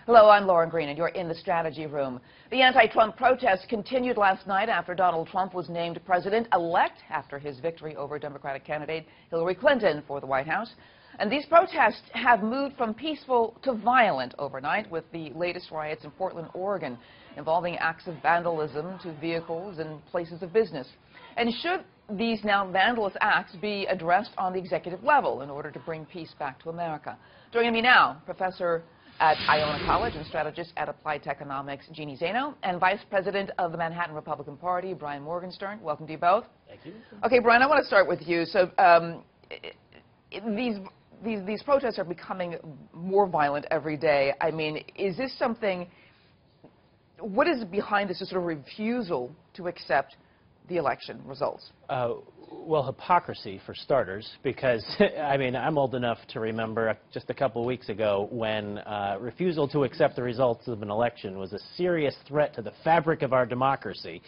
Hello, I'm Lauren Green, and you're in the Strategy Room. The anti-Trump protests continued last night after Donald Trump was named president-elect after his victory over Democratic candidate Hillary Clinton for the White House. And these protests have moved from peaceful to violent overnight, with the latest riots in Portland, Oregon, involving acts of vandalism to vehicles and places of business. And should these now vandalous acts be addressed on the executive level in order to bring peace back to America? Joining me now, Professor at Iona College and strategist at Applied Economics, Jeanne Zaino, and Vice President of the Manhattan Republican Party, Brian Morgenstern. Welcome to you both. Thank you. Okay, Brian, I want to start with you. So these protests are becoming more violent every day. I mean, is this something, what is behind this sort of refusal to accept the election results? Well, hypocrisy, for starters, because, I mean, I'm old enough to remember just a couple of weeks ago when refusal to accept the results of an election was a serious threat to the fabric of our democracy.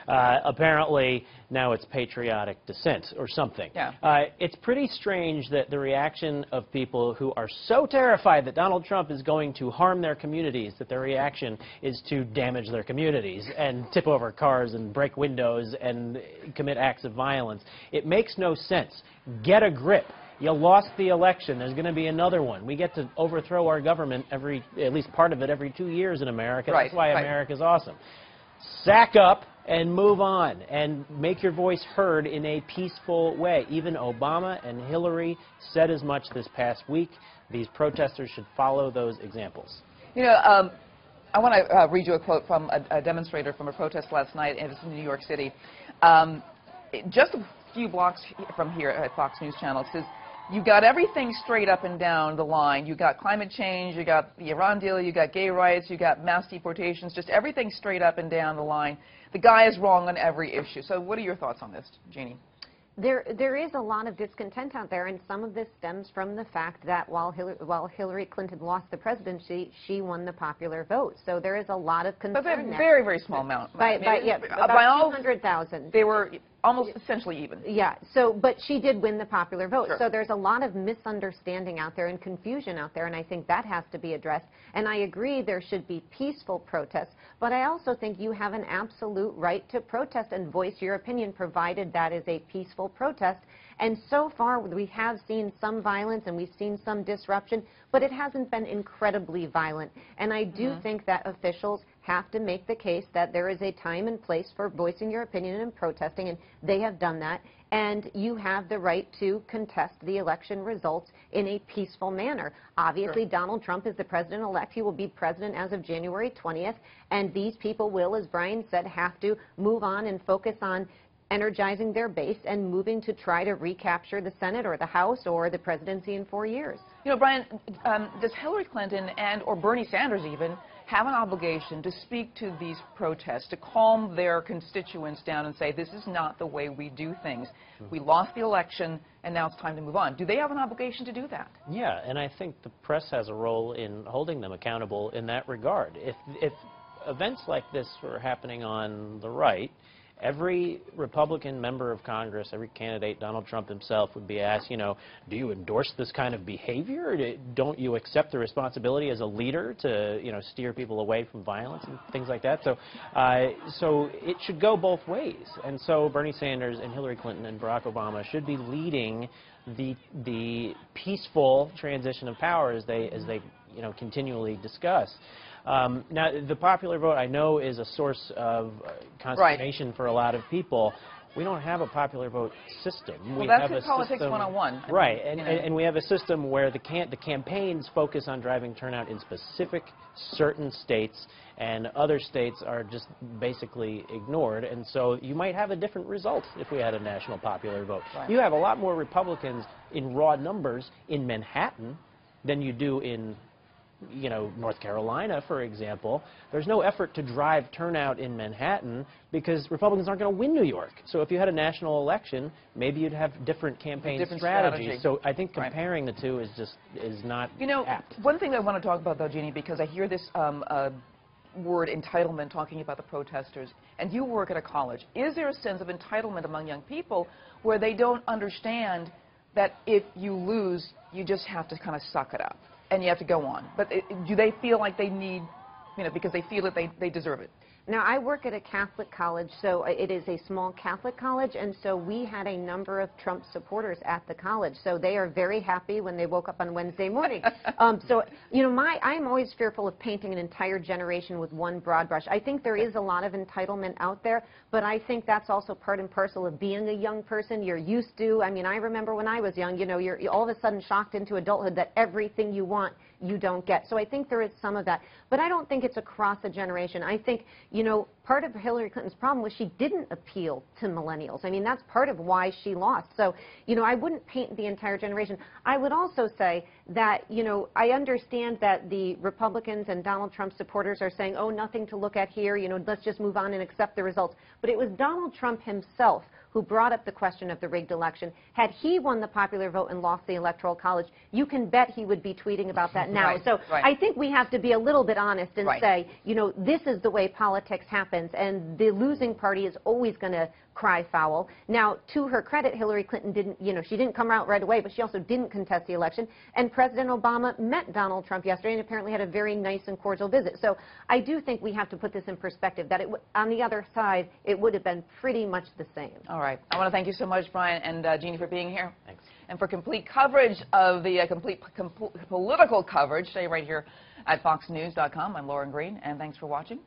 Apparently, now it's patriotic dissent or something. Yeah. It's pretty strange that the reaction of people who are so terrified that Donald Trump is going to harm their communities, that their reaction is to damage their communities and tip over cars and break windows and commit acts of violence. It makes no sense. Get a grip. You lost the election. There's going to be another one. We get to overthrow our government at least part of it, every 2 years in America. Right, That's why right. America's awesome. Sack up and move on and make your voice heard in a peaceful way. Even Obama and Hillary said as much this past week. These protesters should follow those examples. You know, I want to read you a quote from a demonstrator from a protest last night, and it's in New York City. Just a few blocks from here at Fox News Channel, it says, you got everything straight up and down the line. You got climate change, you got the Iran deal, you got gay riots, you got mass deportations, just everything straight up and down the line. The guy is wrong on every issue. So what are your thoughts on this, Jeanne? There is a lot of discontent out there, and some of this stems from the fact that while Hillary Clinton lost the presidency, she won the popular vote. So there is a lot of concern there. But a very, very small amount. By about 200,000. They were almost essentially even. Yeah, but she did win the popular vote. Sure. So there's a lot of misunderstanding out there and confusion out there, and I think that has to be addressed. And I agree there should be peaceful protests, but I also think you have an absolute right to protest and voice your opinion, provided that is a peaceful protest. And so far, we have seen some violence and we've seen some disruption, but it hasn't been incredibly violent. And I do think that officials have to make the case that there is a time and place for voicing your opinion and protesting, and they have done that. And you have the right to contest the election results in a peaceful manner. Obviously, sure. Donald Trump is the president-elect. He will be president as of January 20th, and these people will, as Brian said, have to move on and focus on energizing their base and moving to try to recapture the Senate or the House or the presidency in 4 years. You know, Brian, does Hillary Clinton or Bernie Sanders even have an obligation to speak to these protests, to calm their constituents down and say, this is not the way we do things. We lost the election, and now it's time to move on. Do they have an obligation to do that? Yeah, and I think the press has a role in holding them accountable in that regard. If events like this were happening on the right, every Republican member of Congress, every candidate, Donald Trump himself, would be asked, you know, do you endorse this kind of behavior? Or don't you accept the responsibility as a leader to, you know, steer people away from violence and things like that? So, so it should go both ways. And so Bernie Sanders and Hillary Clinton and Barack Obama should be leading the peaceful transition of power as they you know, continually discuss. Now, the popular vote, I know, is a source of consternation for a lot of people. We don't have a popular vote system. Well, that's politics 101. Right, and we have a system where the campaigns focus on driving turnout in specific, certain states, and other states are just basically ignored. And so you might have a different result if we had a national popular vote. Right. You have a lot more Republicans in raw numbers in Manhattan than you do in, you know, North Carolina, for example. There's no effort to drive turnout in Manhattan because Republicans aren't going to win New York. So if you had a national election, maybe you'd have different campaign strategies. So I think comparing the two is not apt. One thing I want to talk about, though, Jeanne, because I hear this word entitlement talking about the protesters, and you work at a college. Is there a sense of entitlement among young people where they don't understand that if you lose, you just have to kind of suck it up? and you have to go on. But do they feel like they need, because they feel that they deserve it? Now, I work at a Catholic college, so it is a small Catholic college, and so we had a number of Trump supporters at the college. So they are very happy when they woke up on Wednesday morning. I'm always fearful of painting an entire generation with one broad brush. I think there is a lot of entitlement out there, but I think that's also part and parcel of being a young person. You're used to, I remember when I was young, you're all of a sudden shocked into adulthood that everything you want, you don't get. So I think there is some of that. But I don't think it's across a generation. I think, part of Hillary Clinton's problem was she didn't appeal to millennials. That's part of why she lost. So, I wouldn't paint the entire generation. I would also say that, I understand that the Republicans and Donald Trump supporters are saying, oh, nothing to look at here, let's just move on and accept the results. But it was Donald Trump himself who brought up the question of the rigged election. Had he won the popular vote and lost the Electoral College, you can bet he would be tweeting about that now. Right, so right. I think we have to be a little bit honest and Right. say, this is the way politics happens, and the losing party is always going to cry foul. Now, to her credit, Hillary Clinton didn't, she didn't come out right away, but she also didn't contest the election. And President Obama met Donald Trump yesterday and apparently had a very nice and cordial visit. So I do think we have to put this in perspective, that on the other side, it would have been pretty much the same. All right. I want to thank you so much, Brian and Jeanne, for being here. Thanks. And for complete coverage of the complete political coverage, stay right here at foxnews.com. I'm Lauren Green, and thanks for watching.